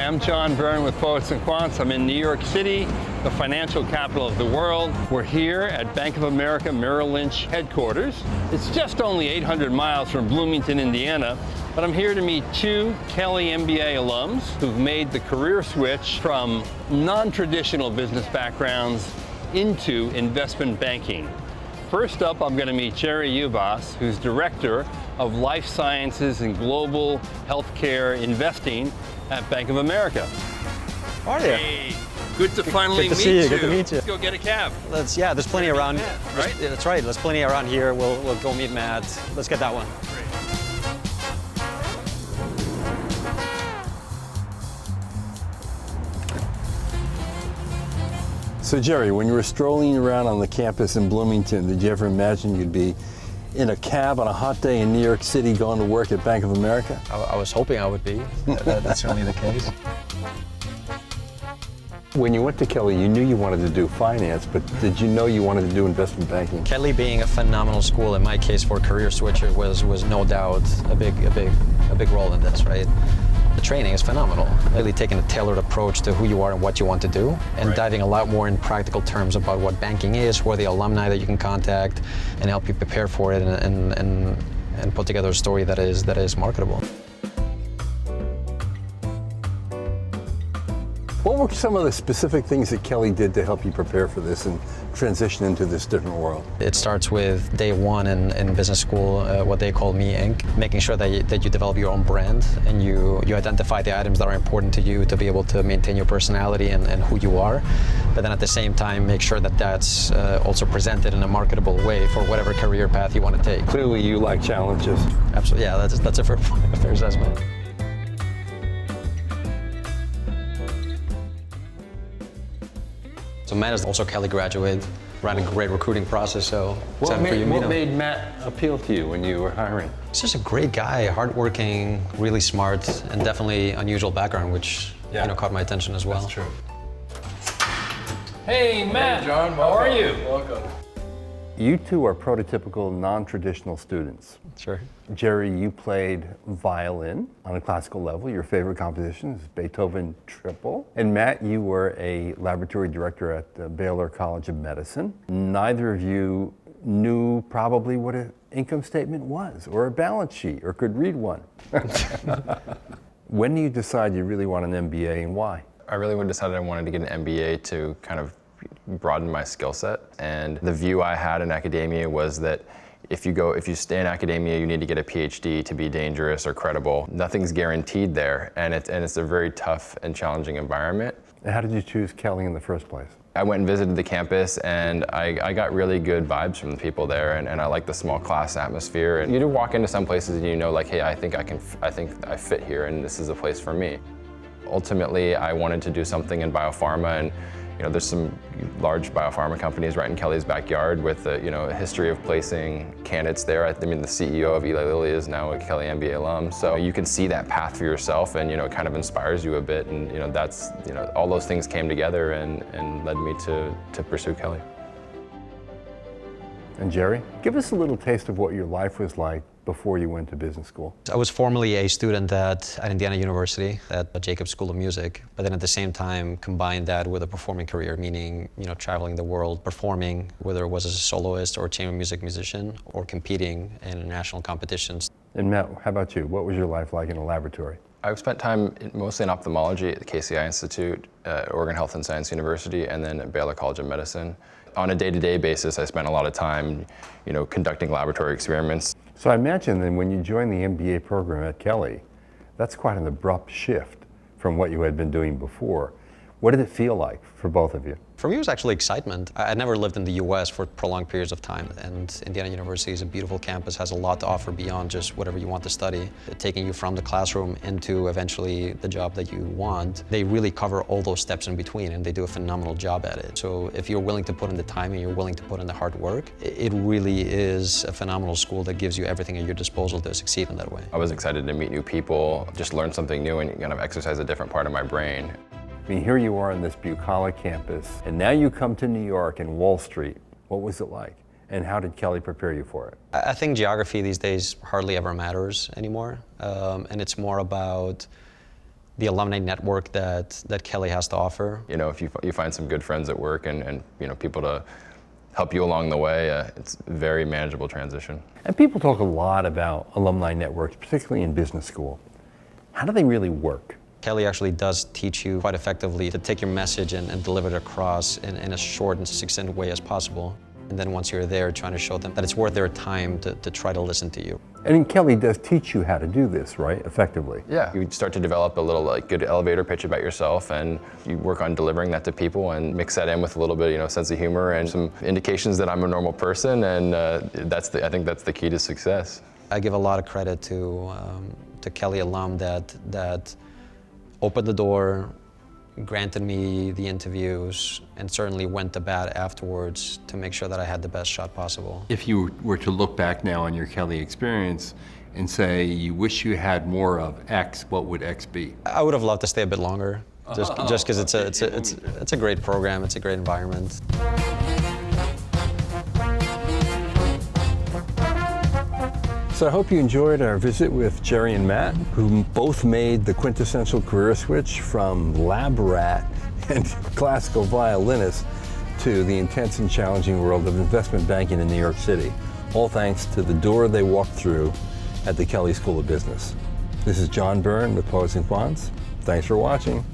I'm John Byrne with Poets and Quants. I'm in New York City, the financial capital of the world. We're here at Bank of America Merrill Lynch headquarters. It's just only 800 miles from Bloomington, Indiana, but I'm here to meet two Kelley MBA alums who've made the career switch from non-traditional business backgrounds into investment banking. First up, I'm going to meet Jerry Ubaghs, who's Director of Life Sciences and Global Healthcare Investing at Bank of America. How are you? Hey, good to finally Good to meet see you. you. Good to meet you. Let's go get a cab. There's plenty around. Right? That's right. There's plenty around here. We'll go meet Matt. Let's get that one. Great. So Jerry, when you were strolling around on the campus in Bloomington, did you ever imagine you'd be in a cab on a hot day in New York City going to work at Bank of America? I was hoping I would be. That's certainly the case. When you went to Kelley, you knew you wanted to do finance, but did you know you wanted to do investment banking? Kelley being a phenomenal school, in my case for a career switcher, was no doubt a big role in this, right? The training is phenomenal. Really taking a tailored approach to who you are and what you want to do, and diving a lot more in practical terms about what banking is, who are the alumni that you can contact, and help you prepare for it and put together a story that is marketable. What were some of the specific things that Kelley did to help you prepare for this and transition into this different world? It starts with day one in business school, what they call Me Inc., making sure that you develop your own brand and you identify the items that are important to you to be able to maintain your personality and who you are. But then at the same time, make sure that that's also presented in a marketable way for whatever career path you want to take. Clearly you like challenges. Absolutely, yeah, that's a fair assessment. So Matt is also a Kelley graduate, ran a great recruiting process, so What what made Matt appeal to you when you were hiring? He's just a great guy, hardworking, really smart, and definitely unusual background, which caught my attention as well. That's true. Hey, Matt. Hey, John. How are you? Welcome. You two are prototypical non-traditional students. Sure. Jerry, you played violin on a classical level. Your favorite composition is Beethoven Triple. And Matt, you were a laboratory director at the Baylor College of Medicine. Neither of you knew probably what an income statement was, or a balance sheet, or could read one. When do you decide you really want an MBA, and why? I really decided I wanted to get an MBA to kind of broaden my skill set. And the view I had in academia was that if you stay in academia, you need to get a PhD to be dangerous or credible. Nothing's guaranteed there, and it's a very tough and challenging environment. And how did you choose Kelley in the first place? I went and visited the campus, and I got really good vibes from the people there, and I like the small class atmosphere. And you do walk into some places and you know, like, hey, I think I fit here, and this is a place for me. Ultimately, I wanted to do something in biopharma, and there's some large biopharma companies right in Kelley's backyard with a history of placing candidates there. I mean, the CEO of Eli Lilly is now a Kelley MBA alum, so you can see that path for yourself, and it kind of inspires you a bit. And that's all those things came together and led me to pursue Kelley. And Jerry, give us a little taste of what your life was like before you went to business school. I was formerly a student at Indiana University at the Jacobs School of Music, but then at the same time combined that with a performing career, meaning traveling the world, performing, whether it was as a soloist or a chamber music musician, or competing in national competitions. And Matt, how about you? What was your life like in a laboratory? I've spent time mostly in ophthalmology at the KCI Institute, Oregon Health and Science University, and then at Baylor College of Medicine. On a day-to-day basis, I spent a lot of time, conducting laboratory experiments. So I imagine that when you joined the MBA program at Kelley, that's quite an abrupt shift from what you had been doing before. What did it feel like for both of you? For me, it was actually excitement. I never lived in the US for prolonged periods of time, and Indiana University is a beautiful campus, has a lot to offer beyond just whatever you want to study, taking you from the classroom into eventually the job that you want. They really cover all those steps in between, and they do a phenomenal job at it. So if you're willing to put in the time and you're willing to put in the hard work, it really is a phenomenal school that gives you everything at your disposal to succeed in that way. I was excited to meet new people, just learn something new and kind of exercise a different part of my brain. I mean, here you are on this bucolic campus, and now you come to New York and Wall Street. What was it like? And how did Kelley prepare you for it? I think geography these days hardly ever matters anymore. And it's more about the alumni network that Kelley has to offer. You know, if you find some good friends at work and you know, people to help you along the way, it's a very manageable transition. And people talk a lot about alumni networks, particularly in business school. How do they really work? Kelley actually does teach you quite effectively to take your message and deliver it across in a short and succinct way as possible. And then once you're there, trying to show them that it's worth their time to try to listen to you. And Kelley does teach you how to do this, right, effectively? Yeah, you start to develop a little good elevator pitch about yourself, and you work on delivering that to people and mix that in with a little bit, you know, sense of humor and some indications that I'm a normal person, and I think that's the key to success. I give a lot of credit to Kelley alum that opened the door, granted me the interviews, and certainly went to bat afterwards to make sure that I had the best shot possible. If you were to look back now on your Kelley experience and say you wish you had more of X, what would X be? I would have loved to stay a bit longer, just because it's a great program, it's a great environment. So I hope you enjoyed our visit with Jerry and Matt, who both made the quintessential career switch from lab rat and classical violinist to the intense and challenging world of investment banking in New York City, all thanks to the door they walked through at the Kelley School of Business. This is John Byrne with Pros and Quants. Thanks for watching.